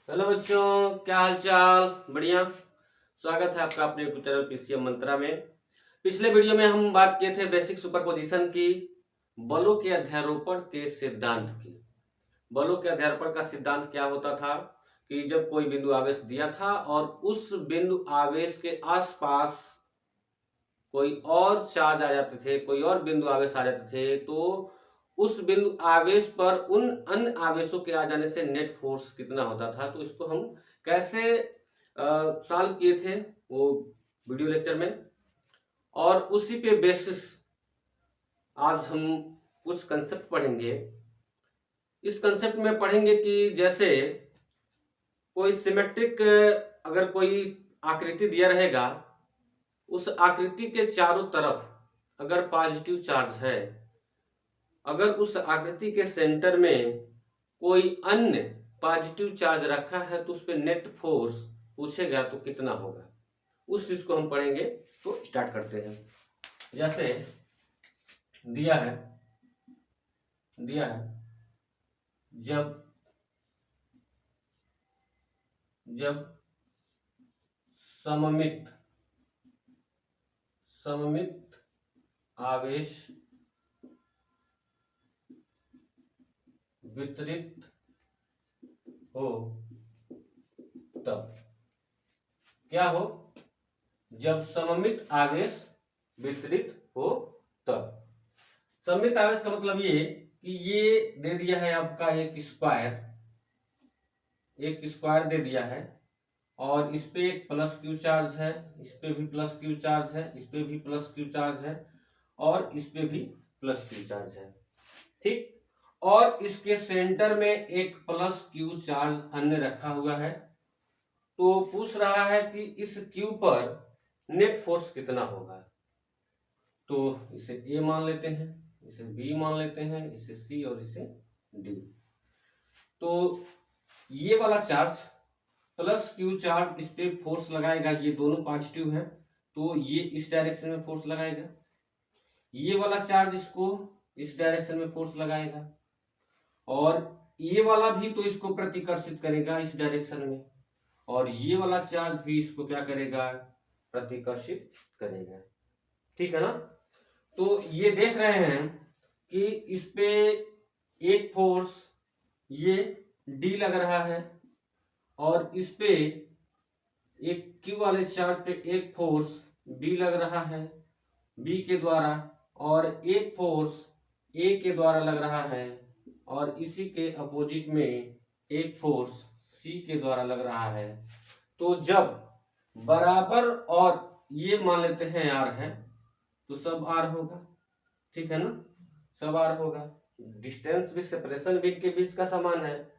Hello बच्चों, क्या हाल चाल? बढ़िया। स्वागत है आपका अपने यूट्यूब चैनल पीसीएम मंत्रा में। पिछले वीडियो में हम बात किए थे बेसिक सुपरपोजिशन की, बलों के अध्यारोपण के सिद्धांत की। बलों के अध्यारोपण का सिद्धांत क्या होता था कि जब कोई बिंदु आवेश दिया था और उस बिंदु आवेश के आसपास कोई और चार्ज आ जाते थे, कोई और बिंदु आवेश आ जाते थे, तो उस बिंदु आवेश पर उन अन्य आवेशों के आ जाने से नेट फोर्स कितना होता था। तो इसको हम कैसे सॉल्व किए थे वो वीडियो लेक्चर में, और उसी पे बेसिस आज हम कुछ कंसेप्ट पढ़ेंगे। इस कंसेप्ट में पढ़ेंगे कि जैसे कोई सिमेट्रिक अगर कोई आकृति दिया रहेगा, उस आकृति के चारों तरफ अगर पॉजिटिव चार्ज है, अगर उस आकृति के सेंटर में कोई अन्य पॉजिटिव चार्ज रखा है, तो उस पर नेट फोर्स पूछेगा तो कितना होगा, उस चीज को हम पढ़ेंगे। तो स्टार्ट करते हैं। जैसे दिया है जब सममित आवेश वितरित हो तब क्या हो, जब सममित आवेश वितरित हो तब। सममित आवेश का मतलब ये कि ये दे दिया है आपका एक स्क्वायर दे दिया है, और इस पे एक प्लस क्यू चार्ज है, इस पे भी प्लस क्यू चार्ज है, इस पे भी प्लस क्यू चार्ज है, और इस पे भी प्लस क्यू चार्ज है। ठीक। और इसके सेंटर में एक प्लस क्यू चार्ज अन्य रखा हुआ है। तो पूछ रहा है कि इस क्यू पर नेट फोर्स कितना होगा। तो इसे ए मान लेते हैं, इसे बी मान लेते हैं, इसे सी और इसे डी। तो ये वाला चार्ज प्लस क्यू चार्ज इस पे फोर्स लगाएगा, ये दोनों पॉजिटिव हैं तो ये इस डायरेक्शन में फोर्स लगाएगा। ये वाला चार्ज इसको इस डायरेक्शन में फोर्स लगाएगा, और ये वाला भी तो इसको प्रतिकर्षित करेगा इस डायरेक्शन में, और ये वाला चार्ज भी इसको क्या करेगा, प्रतिकर्षित करेगा। ठीक है ना। तो ये देख रहे हैं कि इस पे एक फोर्स ये डी लग रहा है, और इस पे एक क्यू वाले चार्ज पे एक फोर्स बी लग रहा है बी के द्वारा, और एक फोर्स ए के द्वारा लग रहा है, और इसी के अपोजिट में एक फोर्स सी के द्वारा लग रहा है। तो जब बराबर, और ये मान लेते हैं आर है, तो सब आर होगा। ठीक है ना, सब आर होगा। डिस्टेंस भी सेपरेशन भी के बीच का समान है,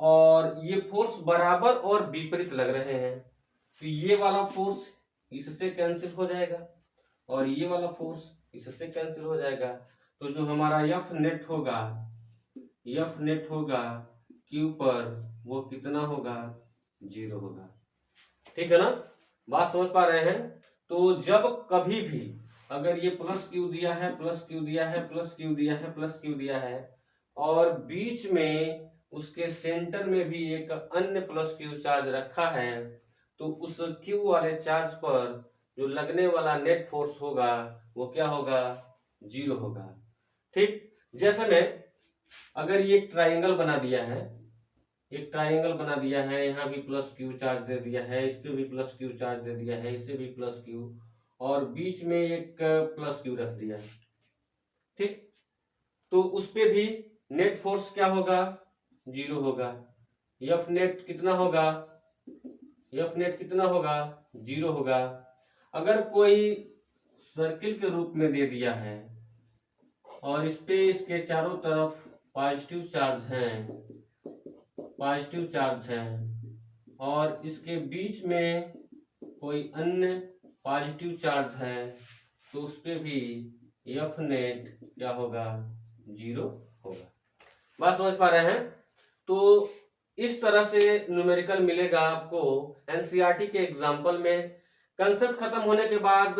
और ये फोर्स बराबर और विपरीत लग रहे हैं, तो ये वाला फोर्स इससे कैंसिल हो जाएगा, और ये वाला फोर्स इससे कैंसिल हो जाएगा। तो जो हमारा एफ नेट होगा क्यू पर, वो कितना होगा, 0 होगा। ठीक है ना, बात समझ पा रहे हैं। तो जब कभी भी अगर ये प्लस क्यू दिया है, प्लस क्यू दिया है, प्लस क्यू दिया है, प्लस क्यू दिया है, और बीच में उसके सेंटर में भी एक अन्य प्लस क्यू चार्ज रखा है, तो उस क्यू वाले चार्ज पर जो लगने वाला नेट फोर्स होगा वो क्या होगा, 0 होगा। ठीक। जैसे में अगर ये एक ट्राइंगल बना दिया है, यहाँ भी प्लस क्यू चार्ज दे दिया है, इस पे भी प्लस क्यू चार्ज दे दिया है, इसे भी प्लस क्यू, और बीच में एक प्लस क्यू रख दिया। ठीक। तो उस पे भी नेट फोर्स क्या होगा, 0 होगा। एफ नेट कितना होगा, 0 होगा। अगर कोई सर्किल के रूप में दे दिया है, और इस पे इसके चारों तरफ पॉजिटिव चार्ज है, और इसके बीच में कोई अन्य पॉजिटिव चार्ज है, तो उस पे भी एफ नेट क्या होगा, 0 होगा। बात समझ पा रहे हैं। तो इस तरह से न्यूमेरिकल मिलेगा आपको एनसीईआरटी के एग्जाम्पल में। कंसेप्ट खत्म होने के बाद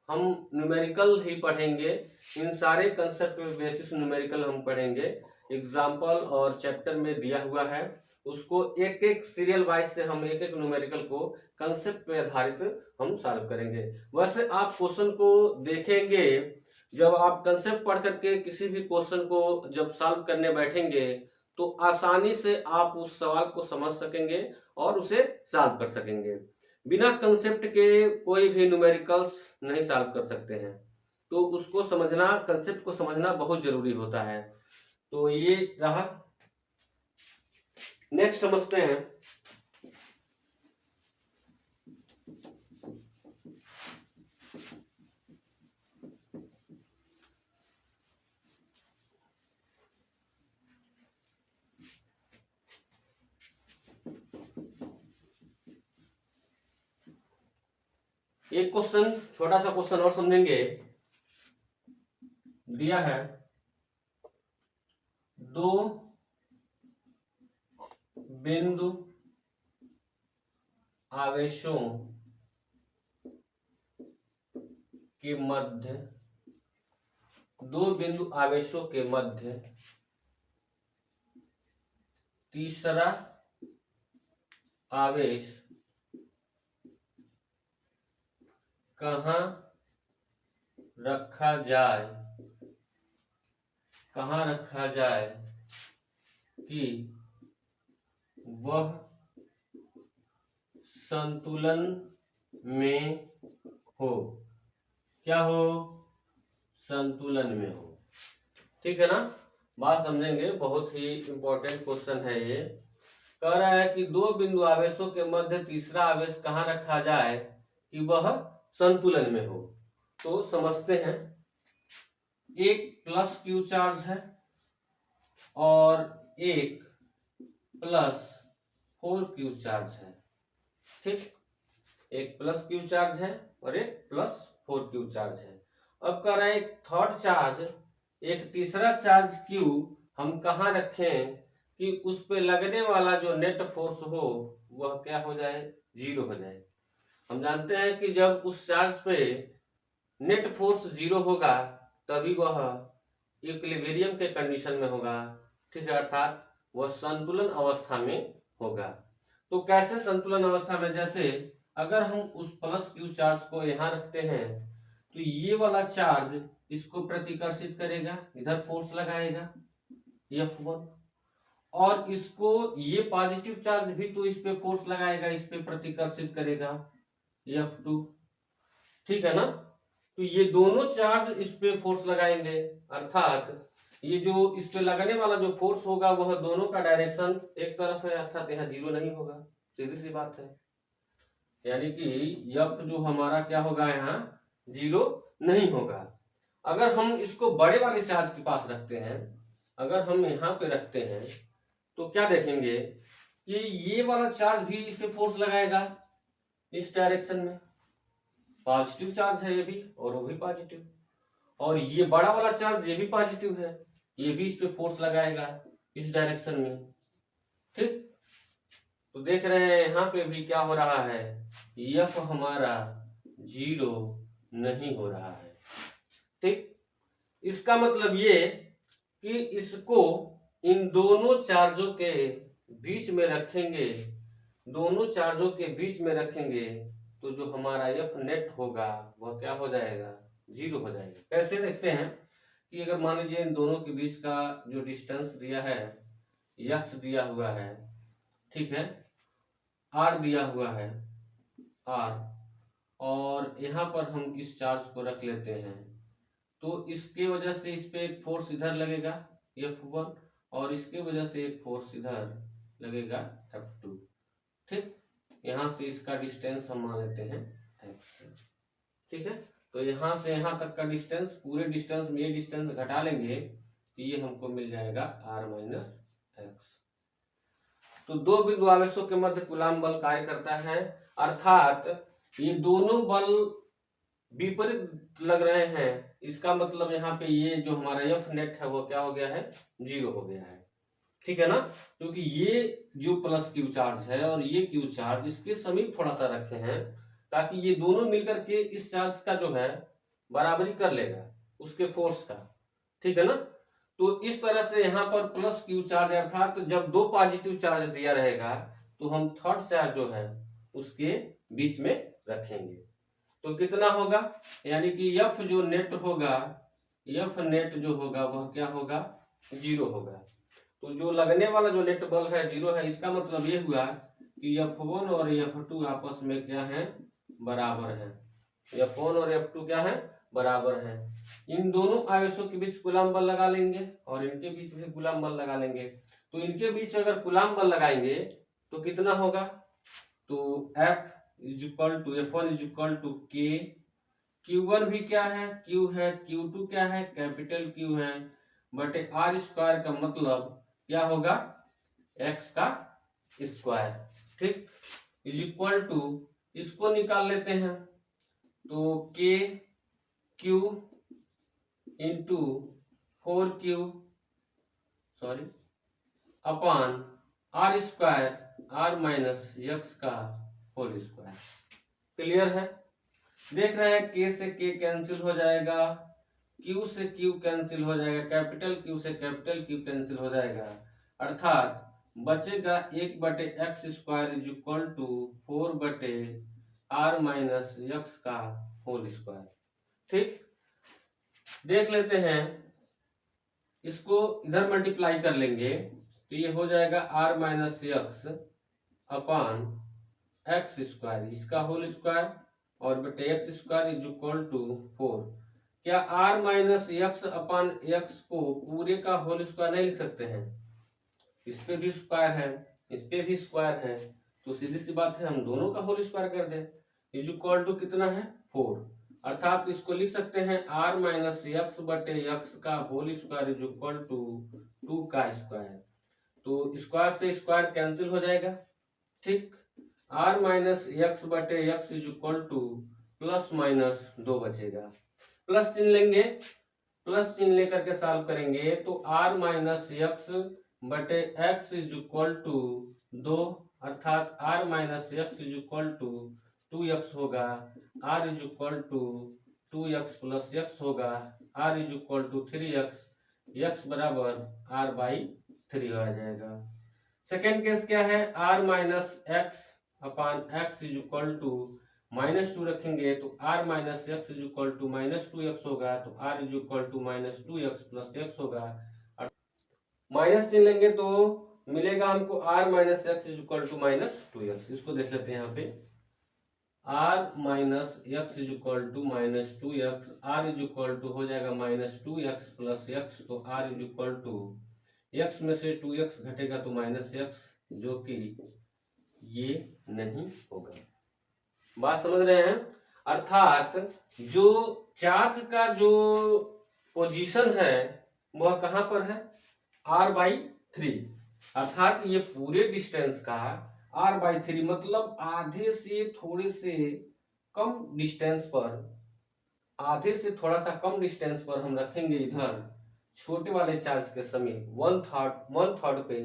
हम न्यूमेरिकल ही पढ़ेंगे। इन सारे कंसेप्ट पे बेसिस न्यूमेरिकल हम पढ़ेंगे। एग्जाम्पल और चैप्टर में दिया हुआ है, उसको एक एक सीरियल वाइज से हम एक एक न्यूमेरिकल को कंसेप्ट पे आधारित हम सॉल्व करेंगे। वैसे आप क्वेश्चन को देखेंगे, जब आप कंसेप्ट पढ़ करके किसी भी क्वेश्चन को जब सॉल्व करने बैठेंगे तो आसानी से आप उस सवाल को समझ सकेंगे और उसे सॉल्व कर सकेंगे। बिना कंसेप्ट के कोई भी न्यूमेरिकल्स नहीं सॉल्व कर सकते हैं, तो उसको समझना, कंसेप्ट को समझना बहुत जरूरी होता है। तो ये रहा। नेक्स्ट समझते हैं। एक क्वेश्चन, छोटा सा क्वेश्चन और समझेंगे। दिया है 2 बिंदु आवेशों के मध्य, 2 बिंदु आवेशों के मध्य तीसरा आवेश कहाँ रखा जाए, कहाँ रखा जाए कि वह संतुलन में हो। क्या हो? संतुलन में हो। ठीक है ना, बात समझेंगे, बहुत ही इंपॉर्टेंट क्वेश्चन है ये। कह रहा है कि 2 बिंदु आवेशों के मध्य तीसरा आवेश कहाँ रखा जाए कि वह संतुलन में हो। तो समझते हैं। एक प्लस क्यू चार्ज है और एक प्लस 4 क्यू चार्ज है। ठीक, एक प्लस क्यू चार्ज है और एक प्लस 4 क्यू चार्ज है। अब कह रहा है एक थर्ड चार्ज, एक तीसरा चार्ज क्यू हम कहाँ रखें कि उस पे लगने वाला जो नेट फोर्स हो वह क्या हो जाए, 0 हो जाए। हम जानते हैं कि जब उस चार्ज पे नेट फोर्स 0 होगा तभी वह इक्विलिब्रियम के कंडीशन में होगा। ठीक है, अर्थात वह संतुलन अवस्था में होगा। तो कैसे संतुलन अवस्था में? जैसे अगर हम उस प्लस क्यू चार्ज को यहाँ रखते हैं तो ये वाला चार्ज इसको प्रतिकर्षित करेगा, इधर फोर्स लगाएगा F1, और इसको ये पॉजिटिव चार्ज भी तो इस पे फोर्स लगाएगा, इस पे प्रतिकर्षित करेगा F2। ठीक है ना, तो ये दोनों चार्ज इस पे फोर्स लगाएंगे, अर्थात ये जो इस पे लगने वाला जो फोर्स होगा वह दोनों का डायरेक्शन एक तरफ है, अर्थात यहाँ 0 नहीं होगा। सीधी सी बात है, यानी कि F जो हमारा क्या होगा, यहाँ 0 नहीं होगा। अगर हम इसको बड़े वाले चार्ज के पास रखते हैं, अगर हम यहाँ पे रखते हैं तो क्या देखेंगे कि ये वाला चार्ज भी इस पे फोर्स लगाएगा इस डायरेक्शन में, पॉजिटिव चार्ज है ये भी और वो भी पॉजिटिव, और ये बड़ा वाला चार्ज ये भी पॉजिटिव है, ये भी इस पे फोर्स लगाएगा इस डायरेक्शन में। ठीक, तो देख रहे हैं यहाँ पे भी क्या हो रहा है, F हमारा 0 नहीं हो रहा है। ठीक, इसका मतलब ये कि इसको इन दोनों चार्जों के बीच में रखेंगे, दोनों चार्जों के बीच में रखेंगे तो जो हमारा F नेट होगा वह क्या हो जाएगा, 0 हो जाएगा। कैसे देखते हैं कि अगर मान लीजिए इन दोनों के बीच का जो डिस्टेंस दिया है, x दिया हुआ है, ठीक है, r दिया हुआ है r, और यहाँ पर हम इस चार्ज को रख लेते हैं तो इसके वजह से इस पे एक फोर्स इधर लगेगा F1 और इसके वजह से एक फोर्स इधर लगेगा F2। ठीक, यहाँ से इसका डिस्टेंस हम मान लेते हैं x। ठीक है, तो यहाँ से यहाँ तक का डिस्टेंस, पूरे डिस्टेंस में ये डिस्टेंस घटा लेंगे तो ये हमको मिल जाएगा r माइनस एक्स। तो 2 बिंदु आवेशों के मध्य कूलाम बल कार्य करता है, अर्थात ये दोनों बल विपरीत लग रहे हैं। इसका मतलब यहाँ पे ये जो हमारा F नेट है वो क्या हो गया है, 0 हो गया है। ठीक है ना, क्योंकि ये जो प्लस क्यू चार्ज है और ये क्यू चार्ज इसके समीप थोड़ा सा रखे हैं ताकि ये दोनों मिलकर के इस चार्ज का जो है बराबरी कर लेगा उसके फोर्स का। ठीक है ना, तो इस तरह से यहाँ पर प्लस क्यू चार्ज अर्थात तो जब दो पॉजिटिव चार्ज दिया रहेगा तो हम थर्ड चार्ज जो है उसके बीच में रखेंगे। तो कितना होगा, यानी कि एफ जो नेट होगा, एफ नेट जो होगा वह क्या होगा, 0 होगा। तो जो लगने वाला जो नेट बल है 0 है, इसका मतलब ये हुआ कि F1 और F2 आपस में क्या है, बराबर है। F1 और F2 क्या है, बराबर है। इन दोनों आवेशों के बीच कूलम्ब बल लगा लेंगे और इनके बीच भी कूलम्ब बल लगा लेंगे। तो इनके बीच अगर कूलम्ब बल लगाएंगे तो कितना होगा, तो F is equal to F1 is equal to K, Q1 भी क्या है, Q है, Q2 क्या है, कैपिटल Q है, बटे R स्क्वायर का मतलब क्या होगा, X का स्क्वायर। ठीक, इज इक्वल टू, इसको निकाल लेते हैं तो K Q इंटू 4Q अपान R square, R minus X का होल स्क्वायर। क्लियर है। देख रहे हैं K से K कैंसिल हो जाएगा, Q से Q कैंसिल हो जाएगा, कैपिटल Q से कैपिटल Q कैंसिल हो जाएगा, अर्थात बचेगा 1/x square is equal to 4/r minus x का होल स्क्वायर। ठीक, देख लेते हैं, इसको इधर मल्टीप्लाई कर लेंगे तो ये हो जाएगा r minus x upon x square, इसका होल स्क्वायर और बटे x square is equal to 4। क्या r minus x upon x को पूरे का होल स्क्वायर नहीं लिख सकते हैं, इस पे भी स्क्वायर है, इस पे भी स्क्वायर है, तो सीधी सी बात है हम दोनों का होल स्क्वायर कर दें। इज इक्वल टू कितना है, 4, अर्थात इसको लिख सकते हैं r माइनस x बटे x का whole square is equal to 2 का स्क्वायर। तो स्क्वायर से स्क्वायर कैंसिल हो जाएगा। ठीक, r माइनस x बटे x is equal two plus minus 2 बचेगा, प्लस चिन्ह लेंगे, प्लस चिन्ह लेकर के सॉल्व करेंगे तो r माइनस x बटे x इज इक्वल टू 2, अर्थात r minus x is equal to 2x होगा, r is equal to 2x plus x होगा, r is equal to 3x, x बराबर r बाई 3 हो जाएगा। सेकेंड केस क्या है, r minus x upon x is equal to -2 रखेंगे तो r minus x is equal to -2x होगा, तो r is equal to -2x plus x होगा, माइनस चिन्ह लेंगे तो मिलेगा हमको r minus x is equal to -2x। इसको देख लेते हैं यहाँ पे, r minus x is equal to -2x, r is equal to हो जाएगा -2x प्लस x, तो r is equal to x में से 2x घटेगा तो -x, जो कि ये नहीं होगा। बात समझ रहे हैं, अर्थात जो चार्ज का जो पोजीशन है वह कहां पर है, r/3, अर्थात ये पूरे डिस्टेंस का r/3 मतलब आधे से थोड़े से कम डिस्टेंस पर, आधे से थोड़ा सा कम डिस्टेंस पर हम रखेंगे इधर छोटे वाले चार्ज के समीप 1/3 पे,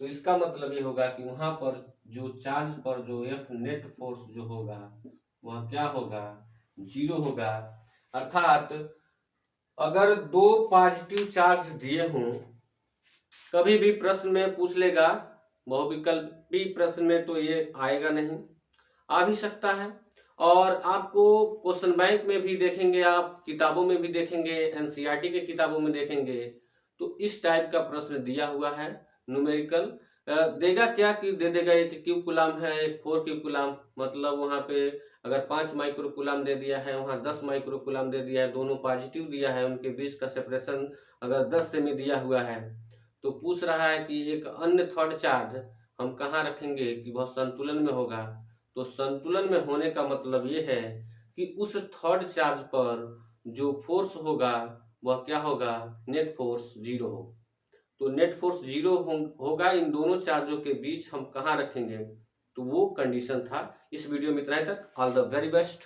तो इसका मतलब ये होगा कि वहां पर जो चार्ज पर जो F नेट फोर्स जो होगा वह क्या होगा, 0 होगा। अर्थात अगर दो पॉजिटिव चार्ज दिए हों, कभी भी प्रश्न में पूछ लेगा, बहुविकल्पी प्रश्न में तो ये आएगा नहीं, आ भी सकता है, और आपको क्वेश्चन बैंक में भी देखेंगे, आप किताबों में भी देखेंगे, एनसीईआरटी के किताबों में देखेंगे, तो इस टाइप का प्रश्न दिया हुआ है। न्यूमेरिकल देगा क्या कि दे देगा एक क्यू कूलम है, एक 4 क्यू कूलम, मतलब वहां पे अगर 5 माइक्रो कूलम दे दिया है, वहां 10 माइक्रो कूलम दे दिया है, दोनों पॉजिटिव दिया है, उनके बीच का सेपरेशन अगर 10 से में दिया हुआ है, तो पूछ रहा है कि एक अन्य थर्ड चार्ज हम कहाँ रखेंगे कि वह संतुलन में होगा। तो संतुलन में होने का मतलब ये है कि उस थर्ड चार्ज पर जो फोर्स होगा वह क्या होगा, नेट फोर्स 0 हो। तो नेट फोर्स 0 होगा इन दोनों चार्जों के बीच हम कहाँ रखेंगे, तो वो कंडीशन था। इस वीडियो में इतना ही तक। All the very best.